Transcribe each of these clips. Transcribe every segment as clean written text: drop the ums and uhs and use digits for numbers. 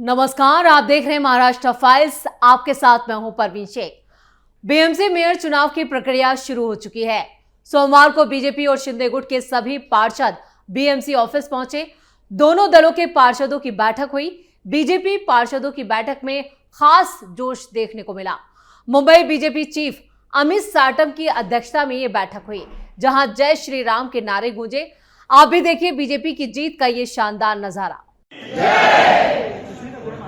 नमस्कार, आप देख रहे हैं महाराष्ट्र फाइल्स। आपके साथ मैं हूं परवीन शेख। बीएमसी मेयर चुनाव की प्रक्रिया शुरू हो चुकी है। सोमवार को बीजेपी और शिंदे गुट के सभी पार्षद बीएमसी ऑफिस पहुंचे। दोनों दलों के पार्षदों की बैठक हुई। बीजेपी पार्षदों की बैठक में खास जोश देखने को मिला। मुंबई बीजेपी चीफ अमित साटम की अध्यक्षता में यह बैठक हुई, जहां जय श्री राम के नारे गूंजे। आप भी देखिए बीजेपी की जीत का ये शानदार नजारा।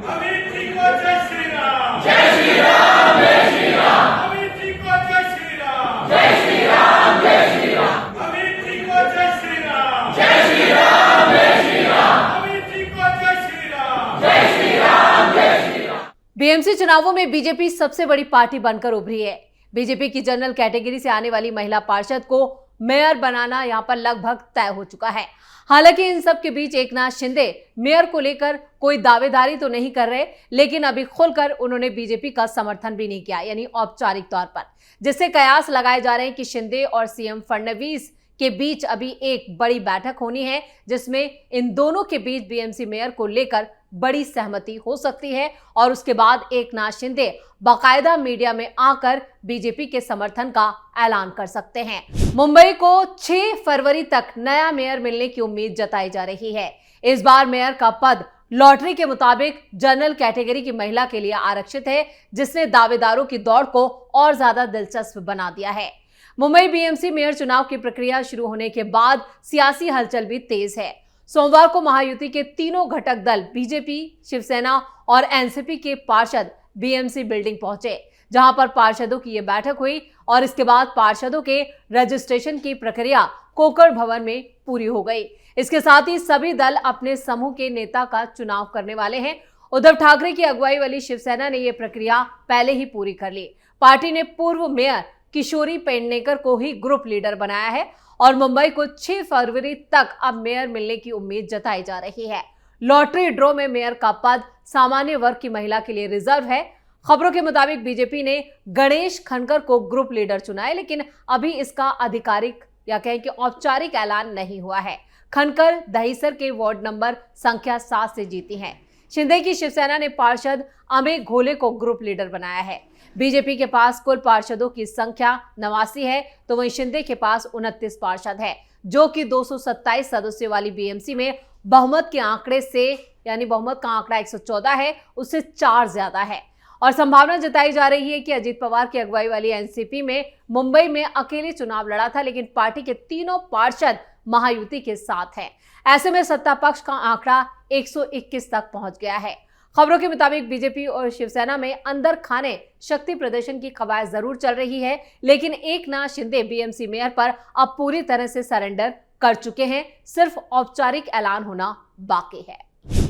अमित जी को जय श्री राम, जय श्री राम, जय श्री राम। अमित जी को जय श्री राम, जय श्री राम, जय श्री राम। अमित जी को जय श्री राम, जय श्री राम, जय श्री राम। अमित जी को जय श्री राम, जय श्री राम, जय श्री राम। बीएमसी चुनावों में बीजेपी सबसे बड़ी पार्टी बनकर उभरी है। बीजेपी की जनरल कैटेगरी से आने वाली महिला पार्षद को मेयर बनाना यहां पर लगभग तय हो चुका है। हालांकि इन सब के बीच एकनाथ शिंदे मेयर को लेकर कोई दावेदारी तो नहीं कर रहे, लेकिन अभी खुलकर उन्होंने बीजेपी का समर्थन भी नहीं किया, यानी औपचारिक तौर पर, जिससे कयास लगाए जा रहे हैं कि शिंदे और सीएम फडणवीस के बीच अभी एक बड़ी बैठक होनी है, जिसमें इन दोनों के बीच बीएमसी मेयर को लेकर बड़ी सहमति हो सकती है और उसके बाद एकनाथ शिंदे बाकायदा मीडिया में आकर बीजेपी के समर्थन का ऐलान कर सकते हैं। मुंबई को 6 फरवरी तक नया मेयर मिलने की उम्मीद जताई जा रही है। इस बार मेयर का पद लॉटरी के मुताबिक जनरल कैटेगरी की महिला के लिए आरक्षित है, जिसने दावेदारों की दौड़ को और ज्यादा दिलचस्प बना दिया है। मुंबई बीएमसी मेयर चुनाव की प्रक्रिया शुरू होने के बाद सियासी हलचल भी तेज है। सोमवार को महायुति के तीनों घटक दल बीजेपी, शिवसेना और एनसीपी के पार्षद बीएमसी बिल्डिंग पहुंचे, जहां पर पार्षदों की यह बैठक हुई और इसके बाद पार्षदों के रजिस्ट्रेशन की प्रक्रिया कोकर भवन में पूरी हो गई। इसके साथ ही सभी दल अपने समूह के नेता का चुनाव करने वाले हैं। उद्धव ठाकरे की अगुवाई वाली शिवसेना ने यह प्रक्रिया पहले ही पूरी कर ली। पार्टी ने पूर्व मेयर किशोरी पेडनेकर को ही ग्रुप लीडर बनाया है और मुंबई को 6 फरवरी तक अब मेयर मिलने की उम्मीद जताई जा रही है। लॉटरी ड्रॉ में मेयर का पद सामान्य वर्ग की महिला के लिए रिजर्व है। खबरों के मुताबिक बीजेपी ने गणेश खनकर को ग्रुप लीडर चुना है, लेकिन अभी इसका आधिकारिक या कहें कि औपचारिक ऐलान नहीं हुआ है। खनकर दहीसर के वार्ड नंबर संख्या 7 से जीती हैं। शिंदे की शिवसेना ने पार्षद अमेय घोले को ग्रुप लीडर बनाया है। बीजेपी के पास कुल पार्षदों की संख्या 89 है, तो वहीं शिंदे के पास 29 पार्षद है, जो कि 227 सदस्यों वाली बीएमसी में बहुमत के आंकड़े से, यानी बहुमत का आंकड़ा 114 है, उससे 4 ज्यादा है। और संभावना जताई जा रही है कि अजीत पवार की अगुवाई वाली एनसीपी में मुंबई में अकेले चुनाव लड़ा था, लेकिन पार्टी के तीनों पार्षद महायुति के साथ हैं। ऐसे में सत्ता पक्ष का आंकड़ा 121 तक पहुंच गया है। खबरों के मुताबिक बीजेपी और शिवसेना में अंदर खाने शक्ति प्रदर्शन की कवायद जरूर चल रही है, लेकिन एकनाथ शिंदे बीएमसी मेयर पर अब पूरी तरह से सरेंडर कर चुके हैं। सिर्फ औपचारिक ऐलान होना बाकी है।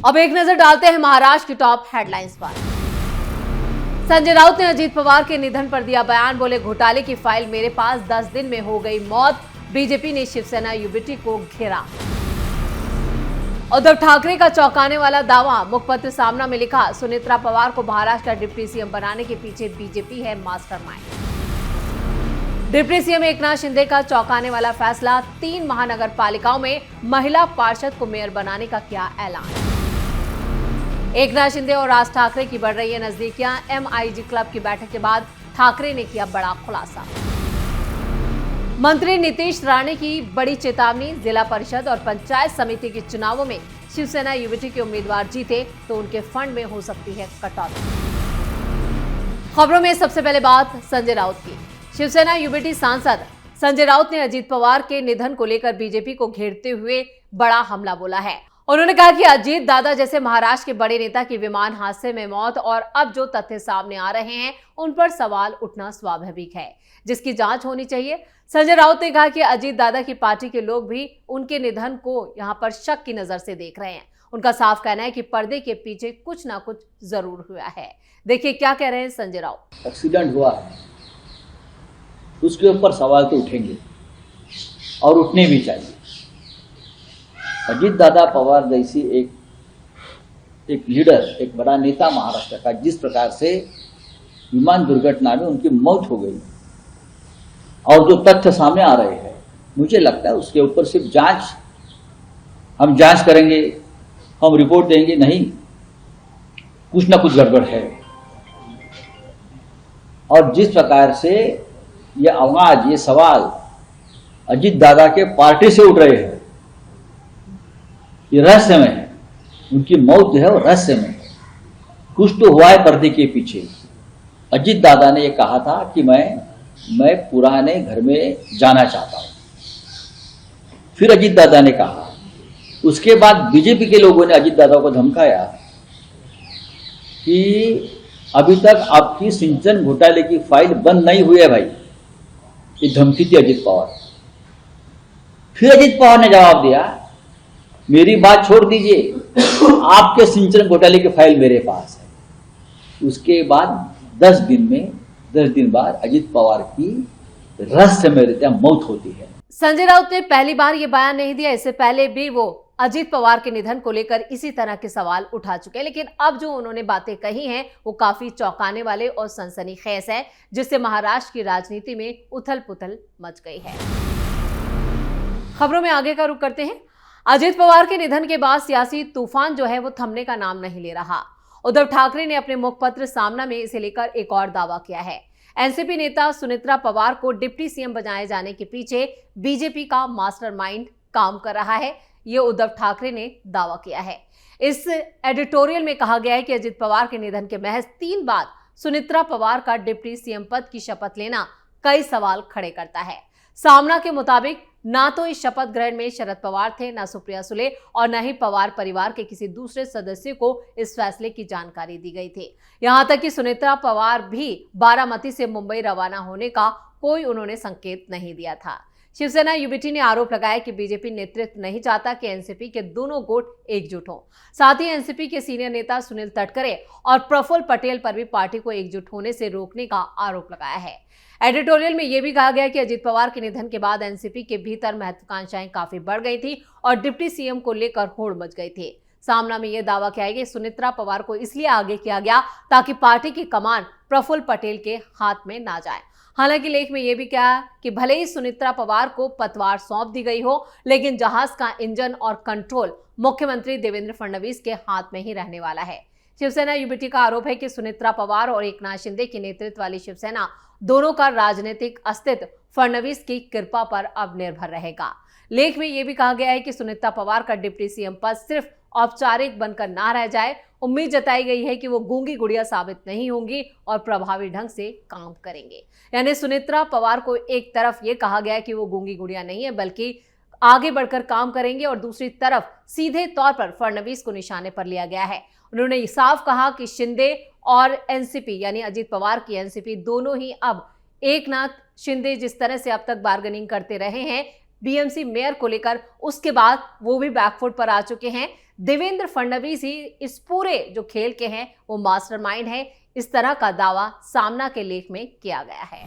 अब एक नजर डालते हैं महाराष्ट्र की टॉप हेडलाइंस पर। संजय राउत ने अजीत पवार के निधन पर दिया बयान। बोले, घोटाले की फाइल मेरे पास, 10 दिन में हो गई मौत। बीजेपी ने शिवसेना यूबीटी को घेरा। उद्धव ठाकरे का चौंकाने वाला दावा। मुखपत्र सामना में लिखा, सुनेत्रा पवार को महाराष्ट्र का डिप्टी सीएम बनाने के पीछे बीजेपी है mastermind. Deputy CM Eknath Shinde का चौंकाने वाला फैसला। 3 महानगर पालिकाओं में महिला पार्षद को मेयर बनाने का किया ऐलान। एकनाथ शिंदे और राज ठाकरे की बढ़ रही है नजदीकियां। एमआईजी क्लब की बैठक के बाद ठाकरे ने किया बड़ा खुलासा। मंत्री नीतीश राणे की बड़ी चेतावनी। जिला परिषद और पंचायत समिति के चुनावों में शिवसेना यूबीटी के उम्मीदवार जीते तो उनके फंड में हो सकती है कटौती। खबरों में सबसे पहले बात संजय राउत की। शिवसेना यूबीटी सांसद संजय राउत ने अजीत पवार के निधन को लेकर बीजेपी को घेरते हुए बड़ा हमला बोला है। उन्होंने कहा कि अजीत दादा जैसे महाराष्ट्र के बड़े नेता की विमान हादसे में मौत और अब जो तथ्य सामने आ रहे हैं, उन पर सवाल उठना स्वाभाविक है, जिसकी जांच होनी चाहिए। संजय राउत ने कहा कि अजीत दादा की पार्टी के लोग भी उनके निधन को यहां पर शक की नजर से देख रहे हैं। उनका साफ कहना है कि पर्दे के पीछे कुछ ना कुछ जरूर हुआ है। देखिए क्या कह रहे हैं संजय राउत। एक्सीडेंट हुआ है, उसके ऊपर सवाल तो उठेंगे और उठने भी चाहिए। अजीत दादा पवार जैसी एक लीडर, एक बड़ा नेता महाराष्ट्र का, जिस प्रकार से विमान दुर्घटना में उनकी मौत हो गई और जो तथ्य सामने आ रहे हैं, मुझे लगता है उसके ऊपर सिर्फ हम जांच करेंगे, हम रिपोर्ट देंगे नहीं, कुछ ना कुछ गड़बड़ है। और जिस प्रकार से ये आवाज, ये सवाल अजीत दादा के पार्टी से उठ रहे हैं, ये रहस्यमय है। उनकी मौत जो है वो रहस्यमय है। कुछ तो हुआ है पर्दे के पीछे। अजीत दादा ने ये कहा था कि मैं पुराने घर में जाना चाहता हूं। फिर अजीत दादा ने कहा, उसके बाद बीजेपी के लोगों ने अजीत दादा को धमकाया कि अभी तक आपकी सिंचन घोटाले की फाइल बंद नहीं हुई है भाई। ये धमकी थी अजीत पवार। फिर अजीत पवार ने जवाब दिया, मेरी बात छोड़ दीजिए, आपके सिंचन घोटाले की फाइल मेरे पास है। उसके बाद 10 दिन बाद अजीत पवार की रहस्यमय रीत्या मौत होती है। संजय राउत ने पहली बार ये बयान नहीं दिया, इससे पहले भी वो अजीत पवार के निधन को लेकर इसी तरह के सवाल उठा चुके हैं, लेकिन अब जो उन्होंने बातें कही हैं वो काफी चौंकाने वाले और सनसनीखेज है, जिससे महाराष्ट्र की राजनीति में उथल पुथल मच गई है। खबरों में आगे का रुख करते हैं। अजीत पवार के निधन के बाद सियासी तूफान जो है वो थमने का नाम नहीं ले रहा। उद्धव ठाकरे ने अपने मुखपत्र सामना में इसे लेकर एक और दावा किया है। एनसीपी नेता सुनेत्रा पवार को डिप्टी सीएम बनाए जाने के पीछे बीजेपी का मास्टरमाइंड काम कर रहा है, ये उद्धव ठाकरे ने दावा किया है। इस एडिटोरियल में कहा गया है कि अजीत पवार के निधन के महज 3 बाद सुनेत्रा पवार का डिप्टी सीएम पद की शपथ लेना कई सवाल खड़े करता है। सामना के मुताबिक ना तो इस शपथ ग्रहण में शरद पवार थे, ना सुप्रिया सुले और न ही पवार परिवार के किसी दूसरे सदस्य को इस फैसले की जानकारी दी गई थी। यहां तक कि सुनेत्रा पवार भी बारामती से मुंबई रवाना होने का कोई उन्होंने संकेत नहीं दिया था। शिवसेना यूबीटी ने आरोप लगाया कि बीजेपी नेतृत्व नहीं चाहता कि एनसीपी के दोनों गुट एकजुट हों। साथ ही एनसीपी के सीनियर नेता सुनील तटकरे और प्रफुल्ल पटेल पर भी पार्टी को एकजुट होने से रोकने का आरोप लगाया है। एडिटोरियल में यह भी कहा गया कि अजीत पवार के निधन के बाद एनसीपी के भीतर महत्वाकांक्षाएं काफी बढ़ गई थी और डिप्टी सीएम को लेकर होड़ मच गई थी। सामना में यह दावा किया कि सुनेत्रा पवार को इसलिए आगे किया गया ताकि पार्टी की कमान प्रफुल्ल पटेल के हाथ में ना जाए। हालांकि लेख में यह भी कहा कि भले ही सुनेत्रा पवार को पतवार सौंप दी गई हो, लेकिन जहाज का इंजन और कंट्रोल मुख्यमंत्री देवेंद्र फडणवीस के हाथ में ही रहने वाला है। शिवसेना यूबीटी का आरोप है कि सुनेत्रा पवार और एकनाथ शिंदे के नेतृत्व वाली शिवसेना दोनों का राजनीतिक अस्तित्व फडणवीस की कृपा पर अब निर्भर रहेगा। लेख में यह भी कहा गया है कि सुनेत्रा पवार का डिप्टी सीएम पद सिर्फ औपचारिक बनकर ना रह जाए। उम्मीद जताई गई है कि वो गूंगी गुड़िया साबित नहीं होंगी और प्रभावी ढंग से काम करेंगे। यानी सुनेत्रा पवार को एक तरफ ये कहा गया है कि वो गूंगी गुड़िया नहीं है, बल्कि आगे बढ़कर काम करेंगे, और दूसरी तरफ सीधे तौर पर फडणवीस को निशाने पर लिया गया है। उन्होंने साफ कहा कि शिंदे और एनसीपी यानी अजीत पवार की एनसीपी दोनों ही अब एकनाथ शिंदे जिस तरह से अब तक बार्गेनिंग करते रहे हैं बीएमसी मेयर को लेकर, उसके बाद वो भी बैकफुट पर आ चुके हैं। देवेंद्र फडणवीस ही इस पूरे जो खेल के हैं वो मास्टरमाइंड है, इस तरह का दावा सामना के लेख में किया गया है।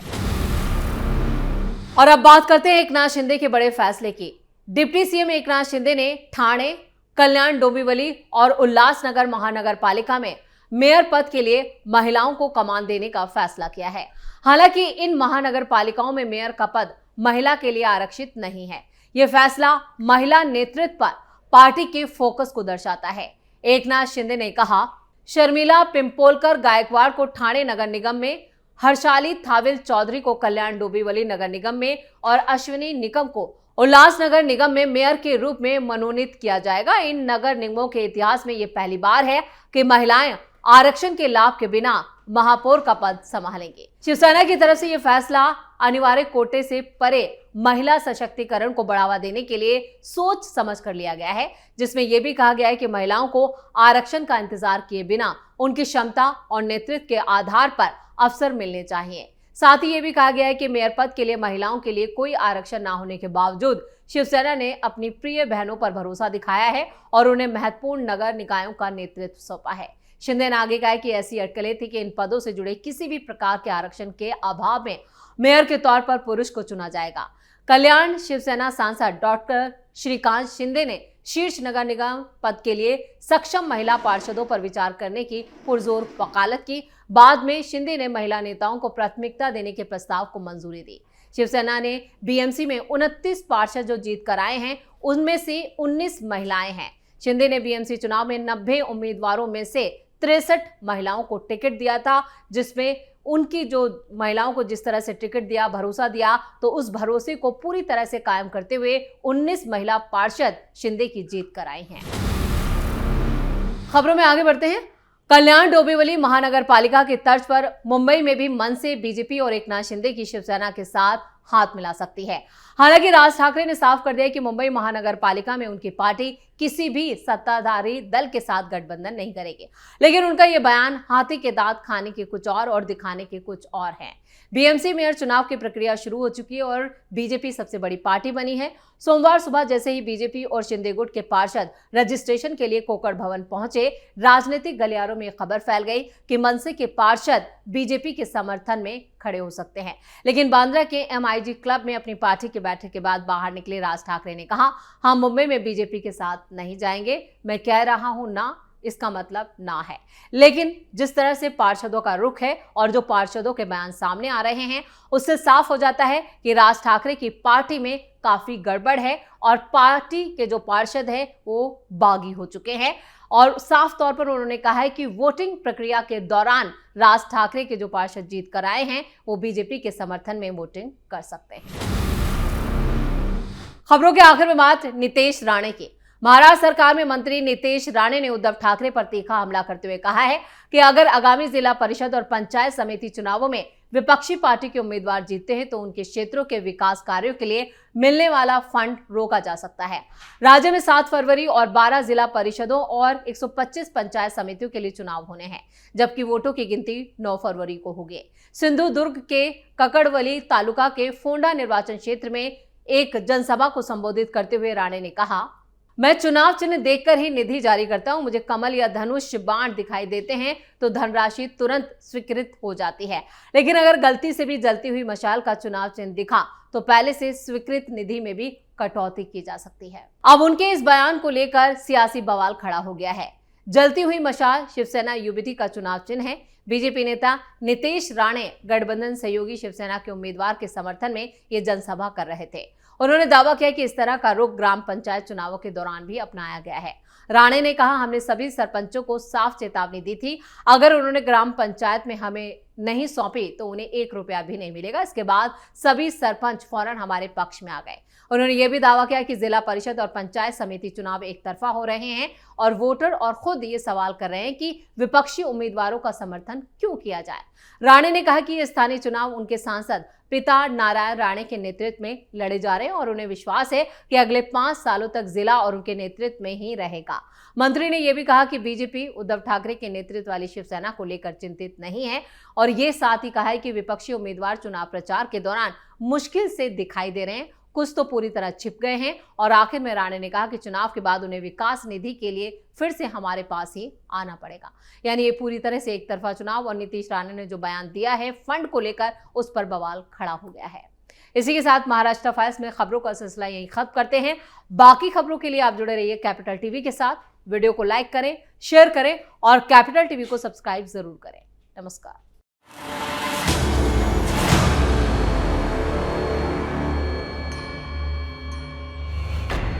और अब बात करते हैं एकनाथ शिंदे के बड़े फैसले की। डिप्टी सीएम एकनाथ शिंदे ने ठाणे, कल्याण डोंबिवली और उल्लासनगर महानगर पालिका में मेयर पद के लिए महिलाओं को कमान देने का फैसला किया है। हालांकि इन महानगर पालिकाओं में मेयर का पद महिला के लिए आरक्षित नहीं है। यह फैसला महिला नेतृत्व पर पार्टी के फोकस को दर्शाता है। एकनाथ शिंदे ने कहा, शर्मिला पिंपोलकर गायकवाड़ को ठाणे नगर निगम में, हर्षाली थाविल चौधरी को कल्याण डोंबिवली नगर निगम में और अश्विनी निकम को उल्लासनगर निगम में मेयर के रूप में मनोनीत किया जाएगा। इन नगर निगमों के इतिहास में यह पहली बार है कि महिलाएं आरक्षण के लाभ के बिना महापौर का पद संभालेंगे। शिवसेना की तरफ से यह फैसला अनिवार्य कोटे से परे महिला सशक्तिकरण को बढ़ावा देने के लिए सोच समझ कर लिया गया है, जिसमें यह भी कहा गया है कि महिलाओं को आरक्षण का इंतजार किए बिना उनकी क्षमता और नेतृत्व के आधार पर अवसर मिलने चाहिए। साथ ही यह भी कहा गया है कि मेयर पद के लिए महिलाओं के लिए कोई आरक्षण न होने के बावजूद शिवसेना ने अपनी प्रिय बहनों पर भरोसा दिखाया है और उन्हें महत्वपूर्ण नगर निकायों का नेतृत्व सौंपा है। शिंदे ने आगे कहा कि ऐसी अटकलें थी कि इन पदों से जुड़े किसी भी प्रकार के आरक्षण के अभाव में मेयर के तौर पर पुरुष को चुना जाएगा। कल्याण शिवसेना सांसद डॉक्टर श्रीकांत शिंदे ने शीर्ष नगर निगम पद के लिए सक्षम महिला पार्षदों पर विचार करने की पुरजोर वकालत की। बाद में शिंदे ने महिला नेताओं को प्राथमिकता देने के प्रस्ताव को मंजूरी दी। शिवसेना ने बीएमसी में 29 पार्षद जो जीत कर आए हैं, उनमें से 19 महिलाएं हैं। शिंदे ने बीएमसी चुनाव में 90 उम्मीदवारों में से 63 महिलाओं को टिकट दिया था, जिसमें उनकी जो महिलाओं को जिस तरह से टिकट दिया, भरोसा दिया, तो उस भरोसे को पूरी तरह से कायम करते हुए 19 महिला पार्षद शिंदे की जीत कराई हैं। खबरों में आगे बढ़ते हैं। कल्याण डोंबिवली महानगर पालिका की तर्ज पर मुंबई में भी मन से बीजेपी और एकनाथ शिंदे की शिवसेना के साथ हाथ मिला सकती है। हालांकि राज ठाकरे ने साफ कर दिया कि मुंबई महानगर पालिका में उनकी पार्टी किसी भी सत्ताधारी दल के साथ गठबंधन नहीं करेगी, लेकिन उनका यह बयान हाथी के दांत खाने के कुछ और दिखाने के कुछ और है। बीएमसी मेयर चुनाव की प्रक्रिया शुरू हो चुकी है और बीजेपी सबसे बड़ी पार्टी बनी है। सोमवार सुबह जैसे ही बीजेपी और शिंदे गुट के पार्षद रजिस्ट्रेशन के लिए कोकड़ भवन पहुंचे, राजनीतिक गलियारों में खबर फैल गई कि मनसे के पार्षद बीजेपी के समर्थन में खड़े हो सकते हैं। लेकिन बांद्रा के एमआईजी क्लब में अपनी पार्टी की बैठक के बाद बाहर निकले राज ठाकरे ने कहा, हम मुंबई में बीजेपी के साथ नहीं जाएंगे। मैं कह रहा हूं ना, इसका मतलब ना है। लेकिन जिस तरह से पार्षदों का रुख है और जो पार्षदों के बयान सामने आ रहे हैं, उससे साफ हो जाता है कि राज ठाकरे की पार्टी में काफी गड़बड़ है और पार्टी के जो पार्षद हैं वो बागी हो चुके हैं। और साफ तौर पर उन्होंने कहा है कि वोटिंग प्रक्रिया के दौरान राज ठाकरे के जो पार्षद जीत कर आए हैं वो बीजेपी के समर्थन में वोटिंग कर सकते हैं। खबरों के आखिर में बात नीतीश राणे की। महाराष्ट्र सरकार में मंत्री नीतीश राणे ने उद्धव ठाकरे पर तीखा हमला करते हुए कहा है कि अगर आगामी जिला परिषद और पंचायत समिति चुनावों में विपक्षी पार्टी के उम्मीदवार जीतते हैं तो उनके क्षेत्रों के विकास कार्यों के लिए मिलने वाला फंड रोका जा सकता है। राज्य में 7 फरवरी और 12 जिला परिषदों और 125 पंचायत समितियों के लिए चुनाव होने हैं, जबकि वोटों की गिनती 9 फरवरी को होगी। सिंधुदुर्ग के ककड़वली तालुका के फोंडा निर्वाचन क्षेत्र में एक जनसभा को संबोधित करते हुए राणे ने कहा, मैं चुनाव चिन्ह देखकर ही निधि जारी करता हूं। मुझे कमल या धनुष बाण दिखाई देते हैं तो धनराशि तुरंत स्वीकृत हो जाती है, लेकिन अगर गलती से भी जलती हुई मशाल का चुनाव चिन्ह दिखा तो पहले से स्वीकृत निधि में भी कटौती की जा सकती है। अब उनके इस बयान को लेकर सियासी बवाल खड़ा हो गया है। जलती हुई मशाल शिवसेना यूबीटी का चुनाव चिन्ह है। बीजेपी नेता नीतीश राणे गठबंधन सहयोगी शिवसेना के उम्मीदवार के समर्थन में ये जनसभा कर रहे थे। उन्होंने दावा किया कि इस तरह का रुख ग्राम पंचायत चुनावों के दौरान भी अपनाया गया है। राणे ने कहा, हमने सभी सरपंचों को साफ चेतावनी दी थी, अगर उन्होंने ग्राम पंचायत में हमें नहीं सौंपी तो उन्हें 1 रुपया भी नहीं मिलेगा। इसके बाद सभी सरपंच फौरन हमारे पक्ष में आ गए। उन्होंने यह भी दावा किया कि जिला परिषद और पंचायत समिति चुनाव एक तरफा हो रहे हैं और वोटर और खुद ये सवाल कर रहे हैं कि विपक्षी उम्मीदवारों का समर्थन क्यों किया जाए। राणे ने कहा कि ये स्थानीय चुनाव उनके सांसद पिता नारायण राणे के नेतृत्व में लड़े जा रहे हैं और उन्हें विश्वास है कि अगले 5 सालों तक जिला और उनके नेतृत्व में ही रहेगा। मंत्री ने यह भी कहा कि बीजेपी उद्धव ठाकरे के नेतृत्व वाली शिवसेना को लेकर चिंतित नहीं है और ये साथ ही कहा है कि विपक्षी उम्मीदवार चुनाव प्रचार के दौरान मुश्किल से दिखाई दे रहे हैं, कुछ तो पूरी तरह छिप गए हैं। और आखिर में राणे ने कहा कि चुनाव के बाद उन्हें विकास निधि के लिए फिर से हमारे पास ही आना पड़ेगा। यानी ये पूरी तरह से एक तरफा चुनाव और नीतीश राणे ने जो बयान दिया है फंड को लेकर, उस पर बवाल खड़ा हो गया है। इसी के साथ महाराष्ट्र फाइल्स में खबरों का सिलसिला यहीं खत्म करते हैं। बाकी खबरों के लिए आप जुड़े रहिए कैपिटल टीवी के साथ। वीडियो को लाइक करें, शेयर करें और कैपिटल टीवी को सब्सक्राइब जरूर करें। नमस्कार।